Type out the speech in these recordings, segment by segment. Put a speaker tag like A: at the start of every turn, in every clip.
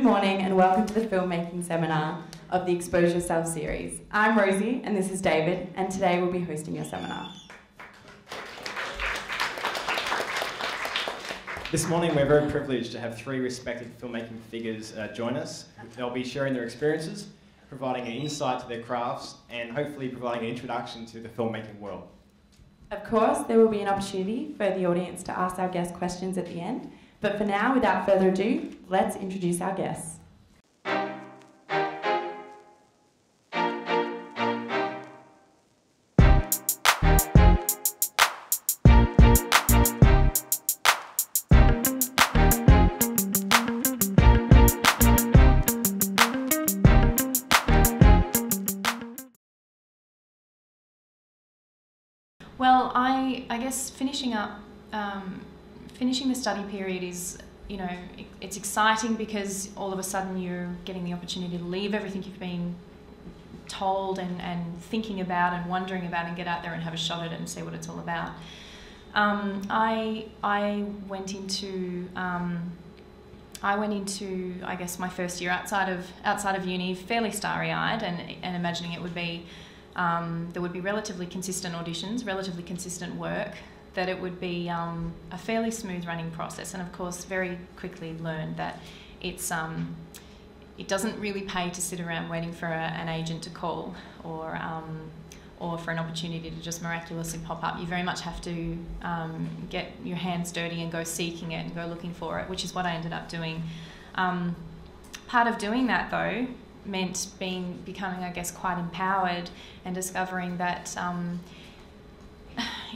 A: morning and welcome to the filmmaking seminar of the Expose Yourself series. I'm Rosie and this is David, and today we'll be hosting your seminar.
B: This morning we're very privileged to have three respected filmmaking figures join us. They'll be sharing their experiences, providing an insight to their crafts, and hopefully providing an introduction to the filmmaking world.
A: Of course, there will be an opportunity for the audience to ask our guests questions at the end, but for now, without further ado, let's introduce our guests.
C: Well, I guess finishing the study period is, it's exciting because all of a sudden you're getting the opportunity to leave everything you've been told and thinking about and wondering about and get out there and have a shot at it and see what it's all about. I went into I guess my first year outside of uni fairly starry-eyed and imagining it would be there would be relatively consistent auditions, relatively consistent work, that it would be a fairly smooth running process, and of course very quickly learned that it doesn't really pay to sit around waiting for an agent to call or for an opportunity to just miraculously pop up. You very much have to get your hands dirty and go seeking it and go looking for it, which is what I ended up doing. Part of doing that though meant becoming, I guess, quite empowered and discovering that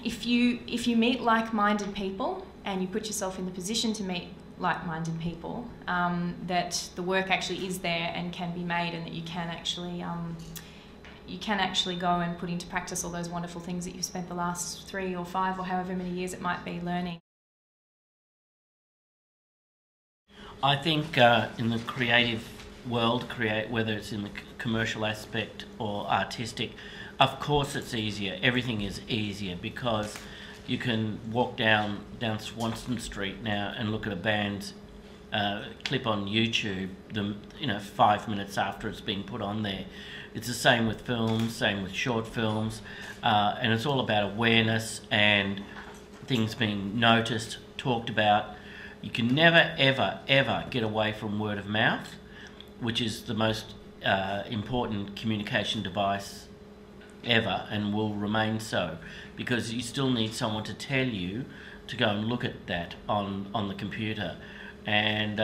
C: if you meet like-minded people and you put yourself in the position to meet like-minded people, that the work actually is there and can be made, and that you can actually go and put into practice all those wonderful things that you've spent the last 3 or 5 or however many years it might be learning.
D: I think in the creative world, whether it's in the commercial aspect or artistic, of course it's easier. Everything is easier because you can walk down Swanston Street now and look at a band's clip on YouTube 5 minutes after it's been put on there. It's the same with films, same with short films, and it's all about awareness and things being noticed, talked about. You can never ever get away from word of mouth, which is the most important communication device ever and will remain so, because you still need someone to tell you to go and look at that on the computer. And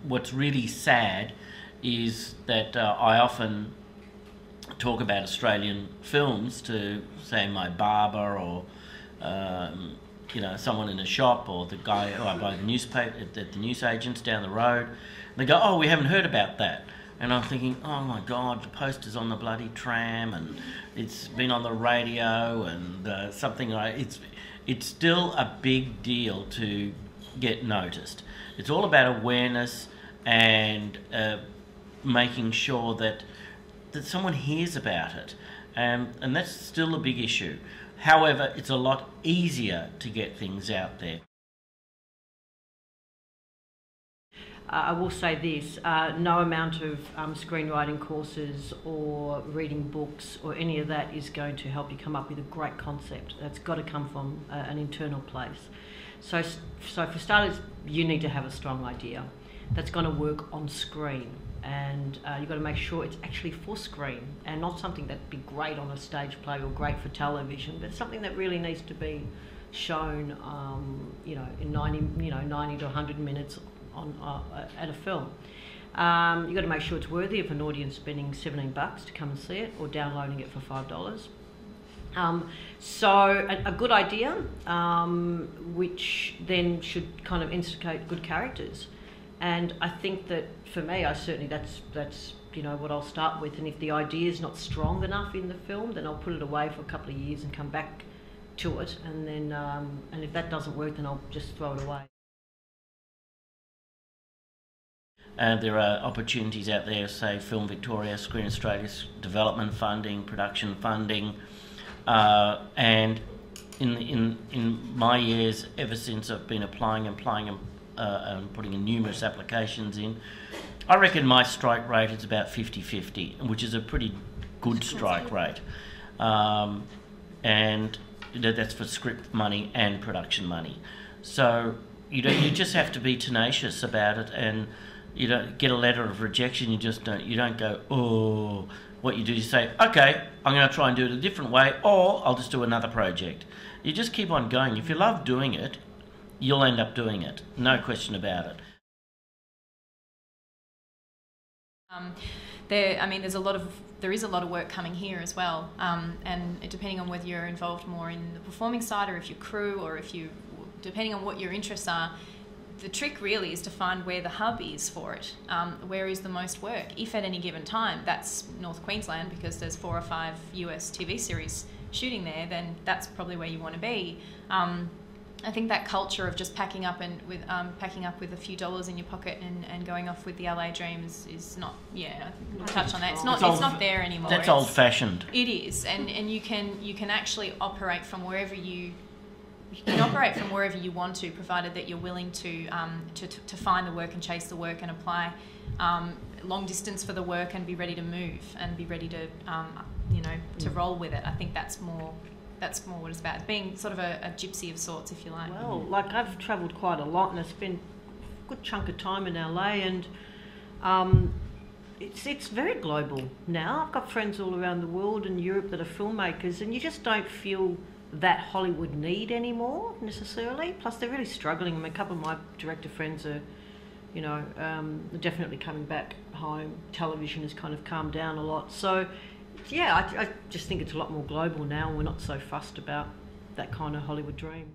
D: what's really sad is that I often talk about Australian films to, say, my barber or someone in a shop, or the guy who I buy the newspaper at the newsagents down the road. They go, "Oh, we haven't heard about that." And I'm thinking, oh my God, the poster's on the bloody tram and it's been on the radio and something like it's still a big deal to get noticed. It's all about awareness and making sure that someone hears about it, and that's still a big issue. However, it's a lot easier to get things out there.
E: I will say this, no amount of screenwriting courses or reading books or any of that is going to help you come up with a great concept. That's got to come from an internal place. So for starters, you need to have a strong idea that's going to work on screen, and you've got to make sure it's actually for screen and not something that'd be great on a stage play or great for television, but something that really needs to be shown in 90 to 100 minutes at a film. You've got to make sure it's worthy of an audience spending $17 to come and see it, or downloading it for $5. So a good idea, which then should kind of instigate good characters. And I think that for me, that's what I'll start with. And if the idea is not strong enough in the film, then I'll put it away for a couple of years and come back to it. And then, and if that doesn't work, then I'll just throw it away.
D: There are opportunities out there, say Film Victoria, Screen Australia's development funding, production funding, and in my years, ever since I've been applying and putting in numerous applications in. I reckon my strike rate is about 50-50, which is a pretty good strike rate. And that's for script money and production money. So you just have to be tenacious about it, and you don't get a letter of rejection. You don't go, oh. What you do is say, okay, I'm going to try and do it a different way, or I'll just do another project. You just keep on going. If you love doing it, you'll end up doing it. No question about it.
C: There is a lot of work coming here as well, and depending on whether you're involved more in the performing side, or if you're crew, or depending on what your interests are, the trick really is to find where the hub is for it. Where is the most work? If at any given time that's North Queensland, because there's 4 or 5 US TV series shooting there, then that's probably where you want to be. I think that culture of just packing up with a few dollars in your pocket and going off with the LA dream is not. Yeah, we'll touch on that. It's not there anymore.
D: That's old-fashioned.
C: It is, and you can actually operate from wherever you. You can operate from wherever you want to, provided that you're willing to find the work and chase the work and apply long distance for the work and be ready to move and be ready to to roll with it. I think that's more what it's about, being sort of a gypsy of sorts, if you like.
E: Well, like I've travelled quite a lot and I spent a good chunk of time in LA, and it's very global now. I've got friends all around the world and Europe that are filmmakers, and you just don't feel that Hollywood need anymore necessarily. Plus they're really struggling. I mean, a couple of my director friends are, definitely coming back home. Television has kind of calmed down a lot. So yeah, I just think it's a lot more global now, and we're not so fussed about that kind of Hollywood dream.